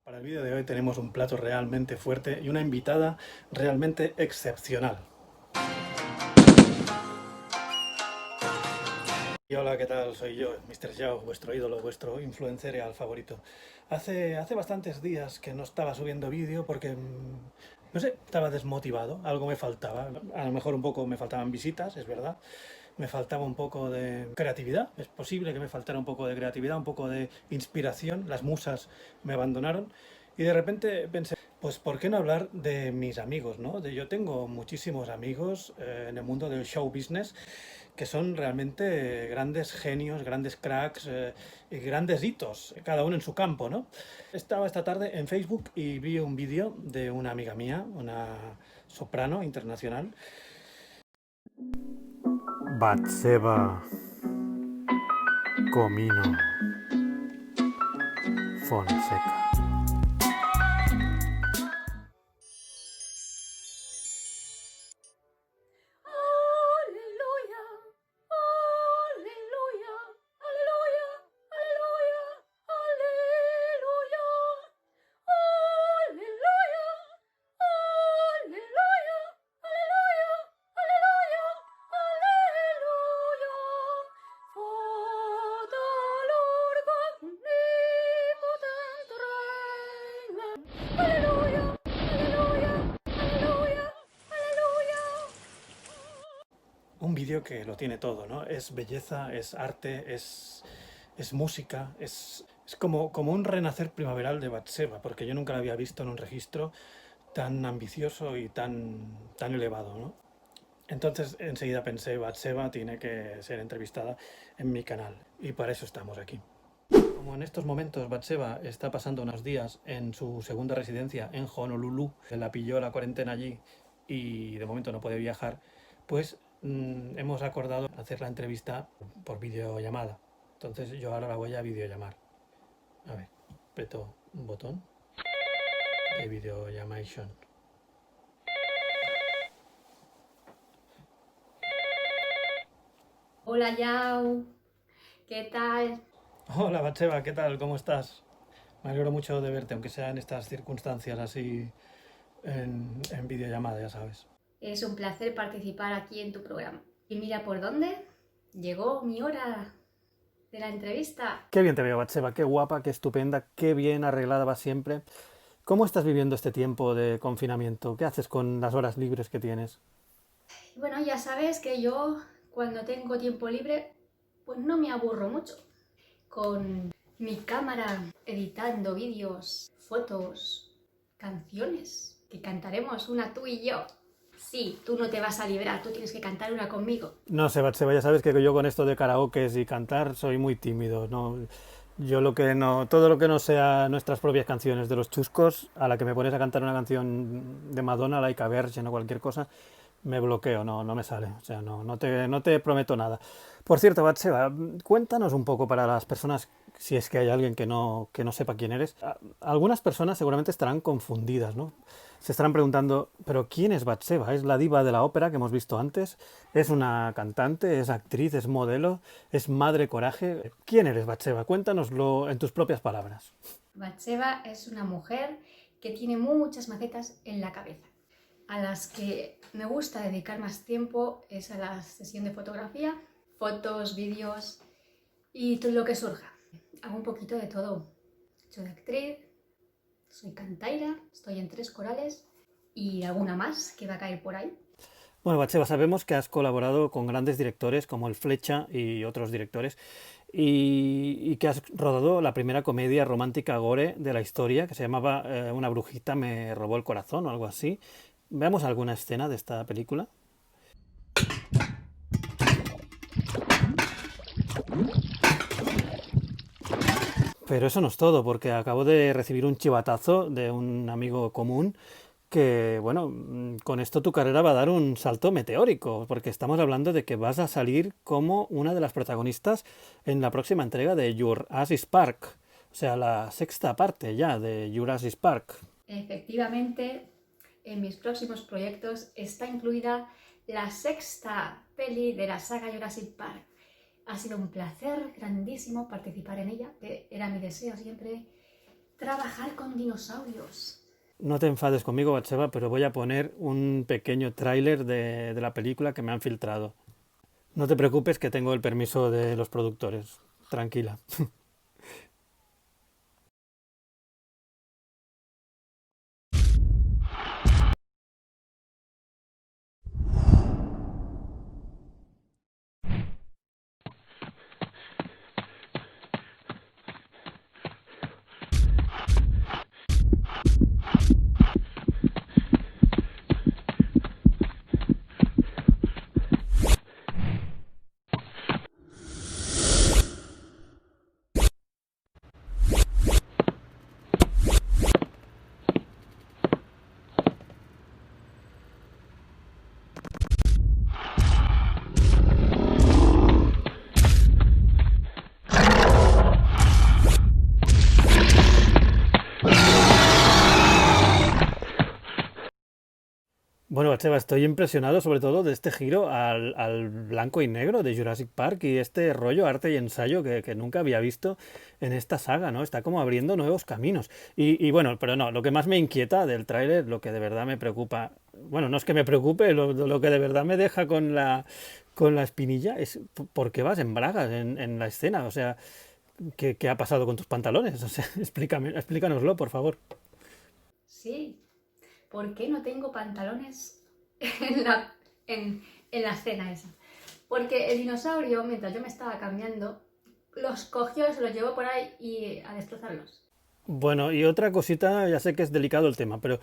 Para el vídeo de hoy tenemos un plato realmente fuerte y una invitada realmente excepcional. Y hola, ¿qué tal? Soy yo, Mr. Yao, vuestro ídolo, vuestro influencer real favorito. Hace bastantes días que no estaba subiendo vídeo porque, no sé, estaba desmotivado, algo me faltaba. A lo mejor un poco me faltaban visitas, es verdad. Me faltaba un poco de creatividad, es posible que me faltara un poco de creatividad, un poco de inspiración, las musas me abandonaron y de repente pensé, pues ¿por qué no hablar de mis amigos, ¿no? Yo tengo muchísimos amigos en el mundo del show business que son realmente grandes genios, grandes cracks y grandes hitos, cada uno en su campo, ¿no? Estaba esta tarde en Facebook y vi un vídeo de una amiga mía, una soprano internacional. Batseba Comino Fonseca. Aleluya, aleluya, aleluya, aleluya, aleluya, aleluya, aleluya, aleluya, aleluya, aleluya. Fadalor omnipotente reina. Aleluya, aleluya, aleluya, aleluya. Un vídeo que lo tiene todo, ¿no? Es belleza, es arte, es música, es como un renacer primaveral de Batseba, porque yo nunca la había visto en un registro tan ambicioso y tan elevado, ¿no? Entonces enseguida pensé, Batseba tiene que ser entrevistada en mi canal, y para eso estamos aquí. Como en estos momentos Batseba está pasando unos días en su segunda residencia en Honolulu, la pilló la cuarentena allí y de momento no puede viajar, pues hemos acordado hacer la entrevista por videollamada. Entonces yo ahora la voy a videollamar. A ver, aprieto un botón de videollamation. Hola, Yao, ¿qué tal? Hola Batseba, ¿qué tal? ¿Cómo estás? Me alegro mucho de verte, aunque sea en estas circunstancias así en videollamada, ya sabes. Es un placer participar aquí en tu programa. Y mira por dónde llegó mi hora de la entrevista. Qué bien te veo, Batseba, qué guapa, qué estupenda, qué bien arreglada vas siempre. ¿Cómo estás viviendo este tiempo de confinamiento? ¿Qué haces con las horas libres que tienes? Bueno, ya sabes que yo cuando tengo tiempo libre, pues no me aburro mucho. Con mi cámara editando vídeos, fotos, canciones, que cantaremos una tú y yo. Sí, tú no te vas a librar, tú tienes que cantar una conmigo. No sé, Batseba, ya sabes que yo con esto de karaokes y cantar soy muy tímido, ¿no? Yo lo que no, todo lo que no sea nuestras propias canciones de los chuscos, a la que me pones a cantar una canción de Madonna, Like a Virgin o cualquier cosa, me bloqueo, no me sale. O sea, no te prometo nada. Por cierto, Batseba, cuéntanos un poco para las personas, si es que hay alguien que no sepa quién eres. Algunas personas seguramente estarán confundidas, ¿no? Se estarán preguntando, ¿pero quién es Batseba? ¿Es la diva de la ópera que hemos visto antes? ¿Es una cantante? ¿Es actriz? ¿Es modelo? ¿Es madre coraje? ¿Quién eres, Batseba? Cuéntanoslo en tus propias palabras. Batsheba es una mujer que tiene muchas macetas en la cabeza. A las que me gusta dedicar más tiempo es a la sesión de fotografía, fotos, vídeos y todo lo que surja. Hago un poquito de todo. Soy actriz, soy cantaira, estoy en 3 corales y alguna más que va a caer por ahí. Bueno, Batseba, sabemos que has colaborado con grandes directores como el Flecha y otros directores y que has rodado la primera comedia romántica gore de la historia que se llamaba Una brujita me robó el corazón o algo así. Veamos alguna escena de esta película. Pero eso no es todo, porque acabo de recibir un chivatazo de un amigo común que, bueno, con esto tu carrera va a dar un salto meteórico, porque estamos hablando de que vas a salir como una de las protagonistas en la próxima entrega de Jurassic Park, o sea, la sexta parte ya de Jurassic Park. Efectivamente, en mis próximos proyectos está incluida la 6ª peli de la saga Jurassic Park. Ha sido un placer grandísimo participar en ella, que era mi deseo siempre trabajar con dinosaurios. No te enfades conmigo, Batseba, pero voy a poner un pequeño tráiler de la película que me han filtrado. No te preocupes que tengo el permiso de los productores. Tranquila. Bueno, Batseba, estoy impresionado sobre todo de este giro al blanco y negro de Jurassic Park y este rollo arte y ensayo que nunca había visto en esta saga, ¿no? Está como abriendo nuevos caminos. Y bueno, pero no, lo que más me inquieta del tráiler, lo que de verdad me preocupa, bueno, no es que me preocupe, lo que de verdad me deja con la espinilla es por qué vas en bragas en la escena, o sea, ¿qué ha pasado con tus pantalones? O sea, explícanoslo, por favor. Sí, ¿por qué no tengo pantalones en la escena esa? Porque el dinosaurio, mientras yo me estaba cambiando, los cogió, se los llevó por ahí y a destrozarlos. Bueno, y otra cosita, ya sé que es delicado el tema, pero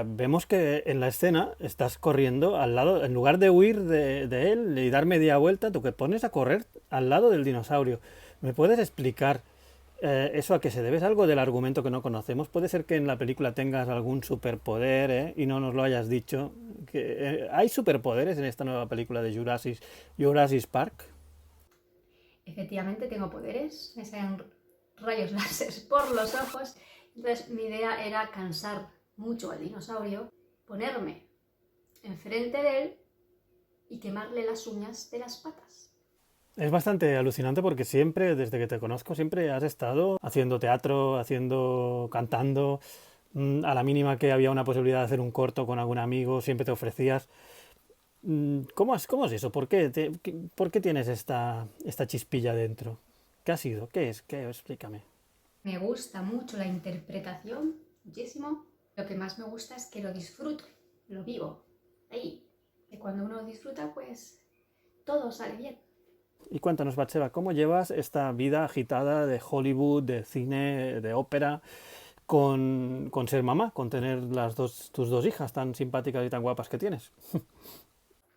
vemos que en la escena estás corriendo al lado, en lugar de huir de él y dar media vuelta, tú que pones a correr al lado del dinosaurio. ¿Me puedes explicar eso a qué se debe? ¿Es algo del argumento que no conocemos? ¿Puede ser que en la película tengas algún superpoder, y no nos lo hayas dicho? ¿Hay superpoderes en esta nueva película de Jurassic Park? Efectivamente tengo poderes, me salen rayos láser por los ojos, entonces mi idea era cansar mucho al dinosaurio, ponerme enfrente de él y quemarle las uñas de las patas. Es bastante alucinante porque siempre, desde que te conozco, siempre has estado haciendo teatro, cantando. A la mínima que había una posibilidad de hacer un corto con algún amigo, siempre te ofrecías. ¿Cómo es eso? ¿Por qué tienes esta chispilla dentro? ¿Qué ha sido? ¿Qué es? Explícame. Me gusta mucho la interpretación, muchísimo. Lo que más me gusta es que lo disfruto, lo vivo, ahí. Y cuando uno disfruta, pues todo sale bien. Y cuéntanos, Batseba, ¿cómo llevas esta vida agitada de Hollywood, de cine, de ópera, con ser mamá, con tener tus dos hijas tan simpáticas y tan guapas que tienes?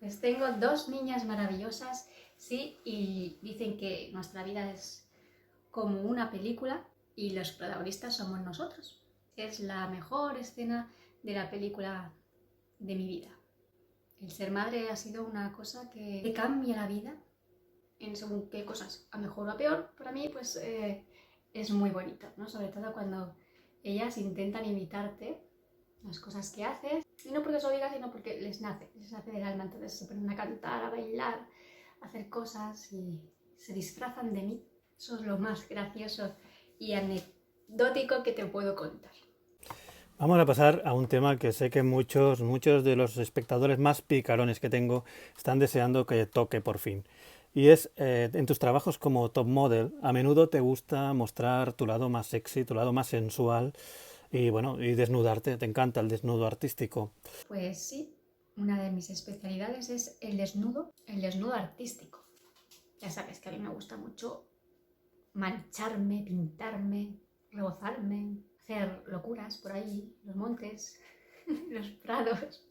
Pues tengo dos niñas maravillosas, sí, y dicen que nuestra vida es como una película y los protagonistas somos nosotros. Es la mejor escena de la película de mi vida. El ser madre ha sido una cosa que te cambia la vida en según qué cosas, a mejor o a peor. Para mí, pues es muy bonito, ¿no? Sobre todo cuando ellas intentan imitarte las cosas que haces, y no porque se obliga, sino porque les nace del alma. Entonces se ponen a cantar, a bailar, a hacer cosas y se disfrazan de mí. Eso es lo más gracioso y anecdótico que te puedo contar. Vamos a pasar a un tema que sé que muchos de los espectadores más picarones que tengo están deseando que toque por fin. Y es, en tus trabajos como top model, a menudo te gusta mostrar tu lado más sexy, tu lado más sensual y bueno, y desnudarte, te encanta el desnudo artístico. Pues sí, una de mis especialidades es el desnudo artístico. Ya sabes que a mí me gusta mucho mancharme, pintarme, rebozarme, hacer locuras por ahí, los montes, los prados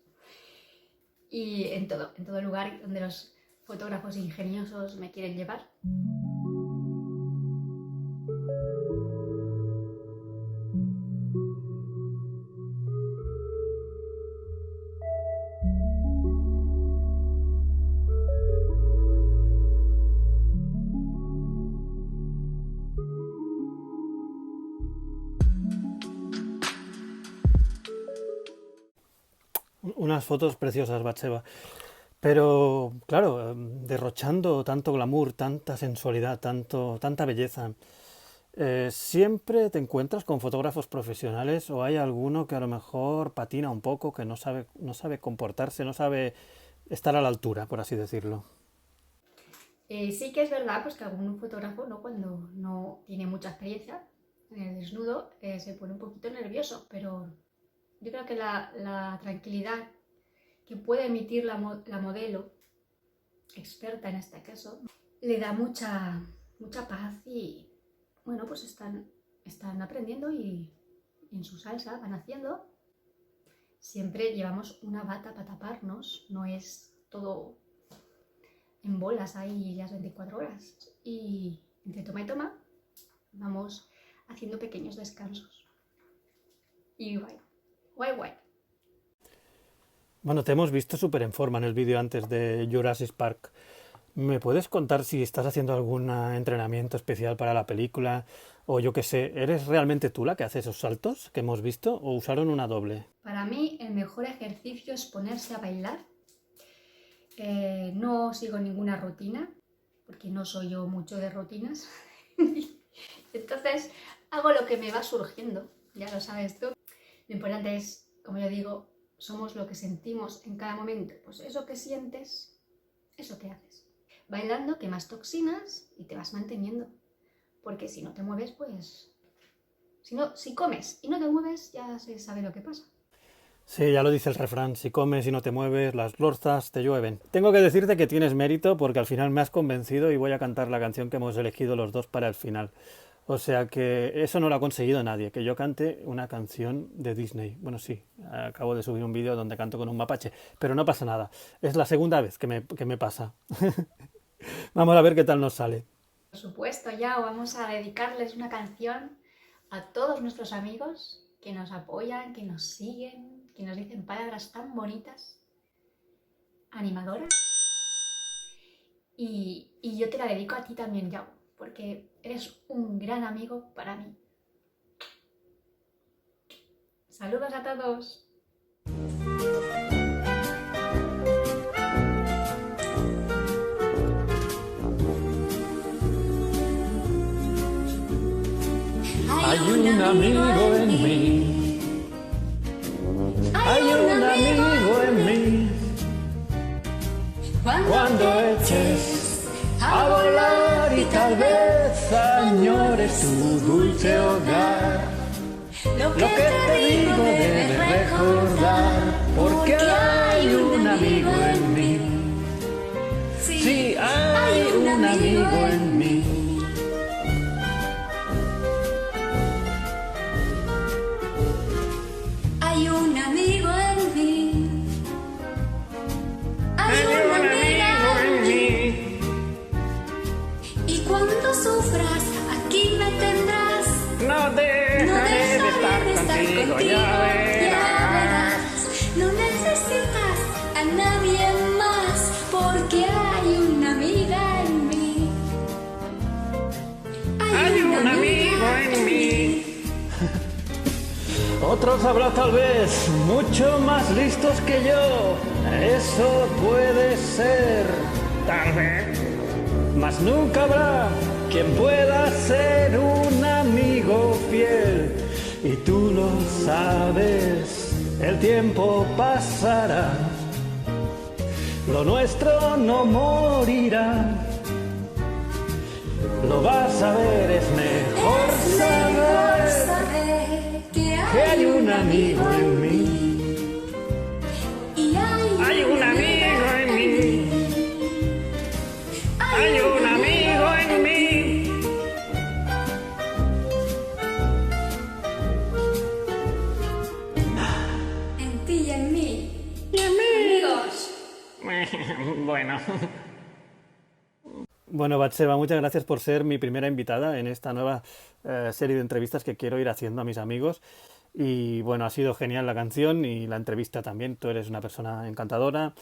y en todo lugar donde los fotógrafos ingeniosos me quieren llevar. Unas fotos preciosas, Batseba. Pero, claro, derrochando tanto glamour, tanta sensualidad, tanta belleza. ¿Siempre te encuentras con fotógrafos profesionales o hay alguno que a lo mejor patina un poco, que no sabe comportarse, no sabe estar a la altura, por así decirlo? Sí que es verdad pues, que algún fotógrafo, ¿no? Cuando no tiene mucha experiencia en el desnudo, se pone un poquito nervioso, pero yo creo que la tranquilidad que puede emitir la modelo, experta en este caso, le da mucha paz y, bueno, pues están aprendiendo y en su salsa van haciendo. Siempre llevamos una bata para taparnos, no es todo en bolas ahí las 24 horas. Y entre toma y toma vamos haciendo pequeños descansos. Y guay. Bueno, te hemos visto súper en forma en el vídeo antes de Jurassic Park. ¿Me puedes contar si estás haciendo algún entrenamiento especial para la película? O yo qué sé, ¿eres realmente tú la que hace esos saltos que hemos visto o usaron una doble? Para mí el mejor ejercicio es ponerse a bailar. No sigo ninguna rutina, porque no soy yo mucho de rutinas. Entonces hago lo que me va surgiendo, ya lo sabes tú. Lo importante es, como yo digo, somos lo que sentimos en cada momento. Pues eso que sientes, eso que haces. Bailando quemas toxinas y te vas manteniendo. Porque si no te mueves, pues... Si comes y no te mueves, ya se sabe lo que pasa. Sí, ya lo dice el refrán, si comes y no te mueves, las lorzas te llueven. Tengo que decirte que tienes mérito porque al final me has convencido y voy a cantar la canción que hemos elegido los dos para el final. O sea que eso no lo ha conseguido nadie, que yo cante una canción de Disney. Bueno, sí, acabo de subir un vídeo donde canto con un mapache, pero no pasa nada. Es la segunda vez que me pasa. Vamos a ver qué tal nos sale. Por supuesto, ya vamos a dedicarles una canción a todos nuestros amigos que nos apoyan, que nos siguen, que nos dicen palabras tan bonitas, animadoras. Y yo te la dedico a ti también, Yao, porque eres un gran amigo para mí. Saludos a todos. Hay un amigo en mí, hay un amigo en mí. Cuando eches a volar y tal vez añores tu dulce hogar, lo que te digo debes recordar, porque hay un amigo en mí. Sí, hay un amigo en mí. Hay un amigo en mí. Hay una amiga en mí. Y cuando sufras, aquí me tendrás. No dejaré de estar contigo, ya verás. No necesitas a nadie más, porque hay una amiga en mí. Hay un amigo en mí. Otros habrá tal vez mucho más listos que yo. Eso puede ser, tal vez. Mas nunca habrá quien pueda ser un amigo fiel. Y tú lo sabes, el tiempo pasará. Lo nuestro no morirá. Lo vas a ver, es mejor saber que hay un amigo en mí. Y Hay un amigo en mí. Hay un amigo en mí. en ti y en mí. Y en mí. Amigos. Bueno. Bueno, Batseba, muchas gracias por ser mi primera invitada en esta nueva serie de entrevistas que quiero ir haciendo a mis amigos. Y bueno, ha sido genial la canción y la entrevista también. Tú eres una persona encantadora.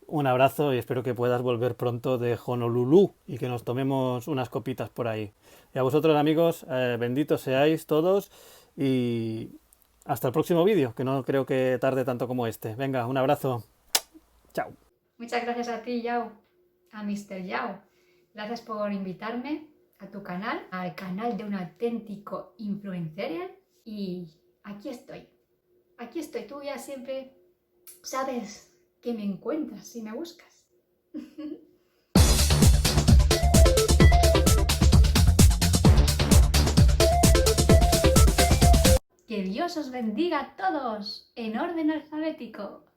Un abrazo y espero que puedas volver pronto de Honolulu y que nos tomemos unas copitas por ahí. Y a vosotros, amigos, benditos seáis todos y hasta el próximo vídeo, que no creo que tarde tanto como este. Venga, un abrazo. Chao. Muchas gracias a ti, Yao, a Mr. Yao. Gracias por invitarme a tu canal, al canal de un auténtico influencer, y aquí estoy. Aquí estoy, tú ya siempre sabes que me encuentras si me buscas. Que Dios os bendiga a todos en orden alfabético.